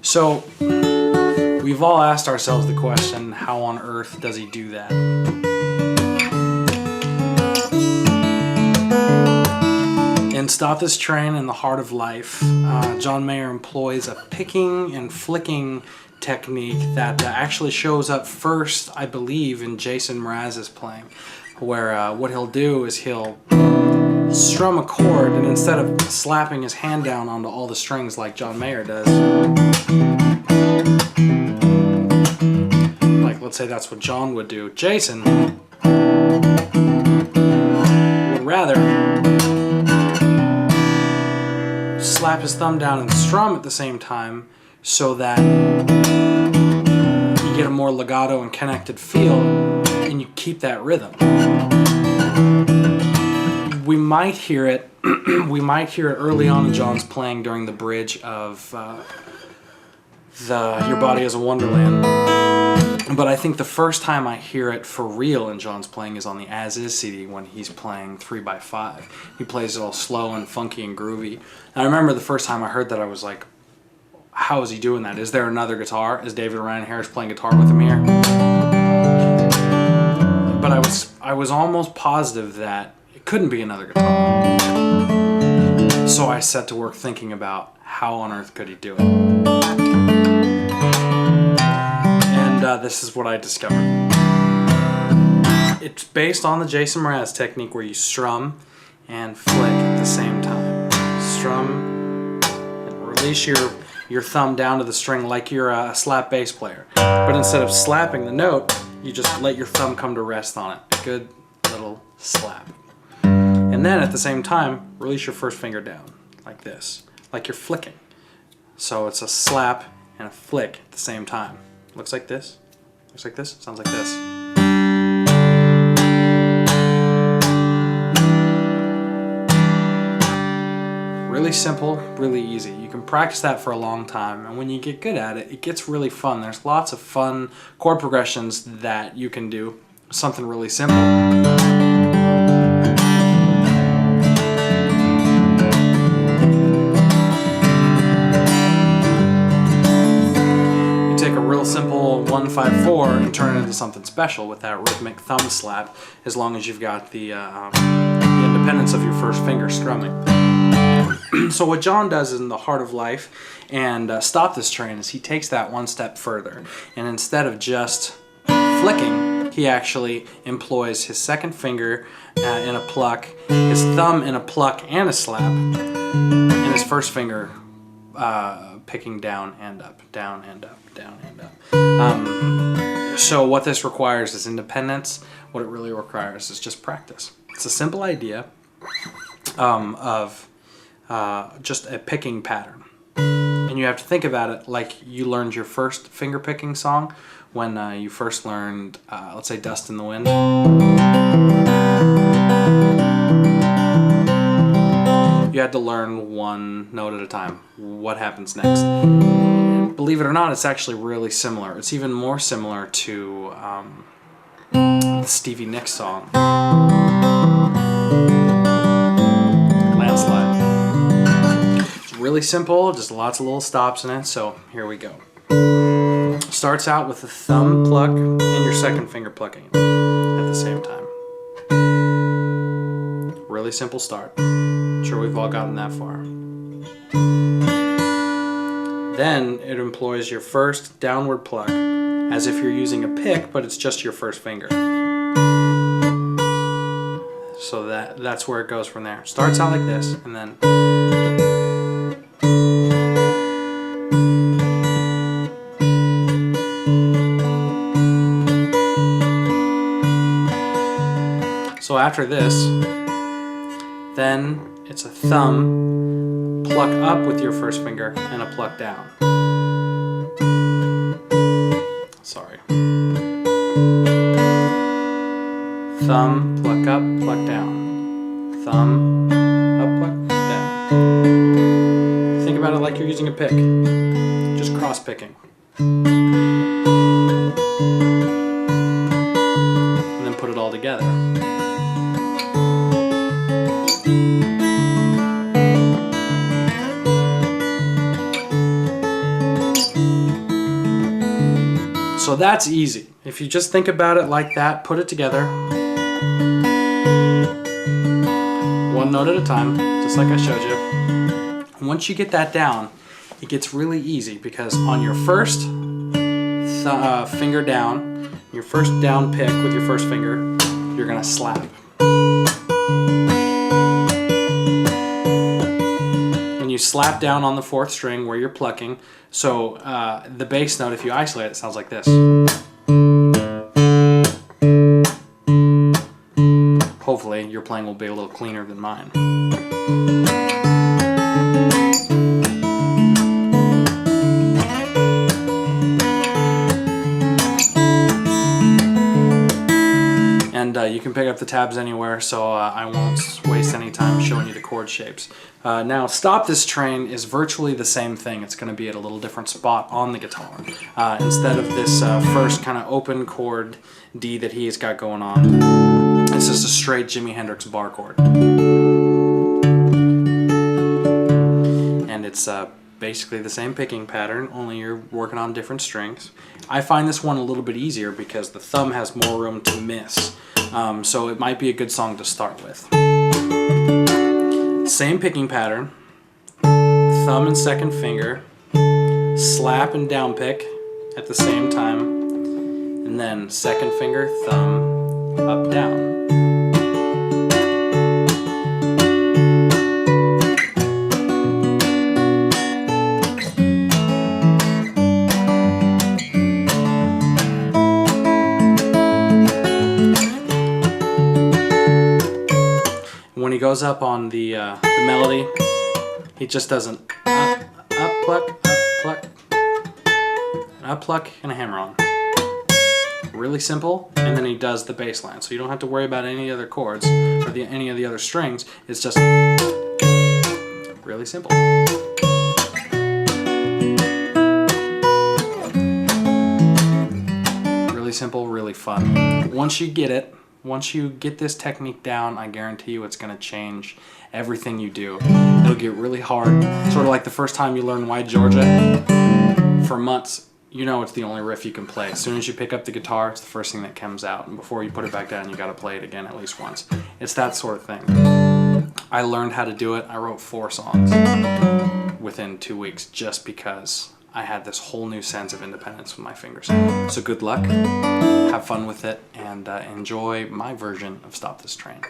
So we've all asked ourselves the question, how on earth does he do that? In Stop This Train in the Heart of Life, John Mayer employs a picking and flicking technique that actually shows up first, I believe, in Jason Mraz's playing, where what he'll do is he'll strum a chord, and instead of slapping his hand down onto all the strings like John Mayer does, like let's say that's what John would do, Jason would rather slap his thumb down and strum at the same time so that you get a more legato and connected feel and you keep that rhythm. We might hear it we might hear it early on in John's playing during the bridge of Your Body is a Wonderland. But I think the first time I hear it for real in John's playing is on the As Is CD when he's playing 3x5. He plays it all slow and funky and groovy. And I remember the first time I heard that I was like, how is he doing that? Is there another guitar? Is David Ryan Harris playing guitar with him here? But I was almost positive that it couldn't be another guitar. So I set to work thinking about how on earth could he do it. And this is what I discovered. It's based on the Jason Mraz technique where you strum and flick at the same time. Strum and release your thumb down to the string like you're a slap bass player. But instead of slapping the note, you just let your thumb come to rest on it. A good little slap. And then at the same time, release your first finger down like this, like you're flicking. So it's a slap and a flick at the same time. Looks like this, looks like this, sounds like this. Really simple, really easy. You can practice that for a long time, and when you get good at it, it gets really fun. There's lots of fun chord progressions that you can do. Something really simple. You take a real simple 1-5-4 and turn it into something special with that rhythmic thumb slap, as long as you've got the independence of your first finger strumming. So what John does in The Heart of Life and Stop This Train is he takes that one step further, and instead of just flicking, he actually employs his second finger in a pluck, his thumb in a pluck and a slap, and his first finger picking down and up, down and up, down and up. So what this requires is independence. What it really requires is just practice. It's a simple idea of just a picking pattern. And you have to think about it like you learned your first finger picking song when you first learned, let's say, Dust in the Wind. You had to learn one note at a time. What happens next? Believe it or not, it's actually really similar. It's even more similar to the Stevie Nicks song, Landslide. Really simple, just lots of little stops in it, so here we go. Starts out with the thumb pluck and your second finger plucking at the same time. Really simple start. I'm sure we've all gotten that far. Then it employs your first downward pluck as if you're using a pick, but it's just your first finger. So that's where it goes from there. Starts out like this, and then so after this, then it's a thumb, pluck up with your first finger, and a pluck down. Sorry. Thumb, pluck up, pluck down. Thumb, up, pluck, down. Think about it like you're using a pick, just cross picking. And then put it all together. So that's easy. If you just think about it like that, put it together. One note at a time, just like I showed you. And once you get that down, it gets really easy because on your first finger down, your first down pick with your first finger, you're gonna slap. And you slap down on the fourth string where you're plucking. So the bass note, if you isolate it, sounds like this. Hopefully your playing will be a little cleaner than mine. And you can pick up the tabs anywhere, so I won't waste any time showing you the chord shapes. Now, Stop This Train is virtually the same thing. It's going to be at a little different spot on the guitar. Instead of this first kind of open chord D that he's got going on, this is a straight Jimi Hendrix bar chord. And it's basically the same picking pattern, only you're working on different strings. I find this one a little bit easier because the thumb has more room to miss. So it might be a good song to start with. Same picking pattern, thumb and second finger, slap and down pick at the same time, and then second finger, thumb, up, down. When he goes up on the melody, he just does an up, pluck, and a hammer on. Really simple, and then he does the bass line. So you don't have to worry about any other chords or any of the other strings. It's just really simple. Really simple, really fun. Once you get it, once you get this technique down, I guarantee you it's going to change everything you do. It'll get really hard. Sort of like the first time you learn Why Georgia. For months, you know it's the only riff you can play. As soon as you pick up the guitar, it's the first thing that comes out. And before you put it back down, you got to play it again at least once. It's that sort of thing. I learned how to do it. I wrote 4 songs within 2 weeks just because I had this whole new sense of independence with my fingers. So good luck, have fun with it, and enjoy my version of Stop This Train.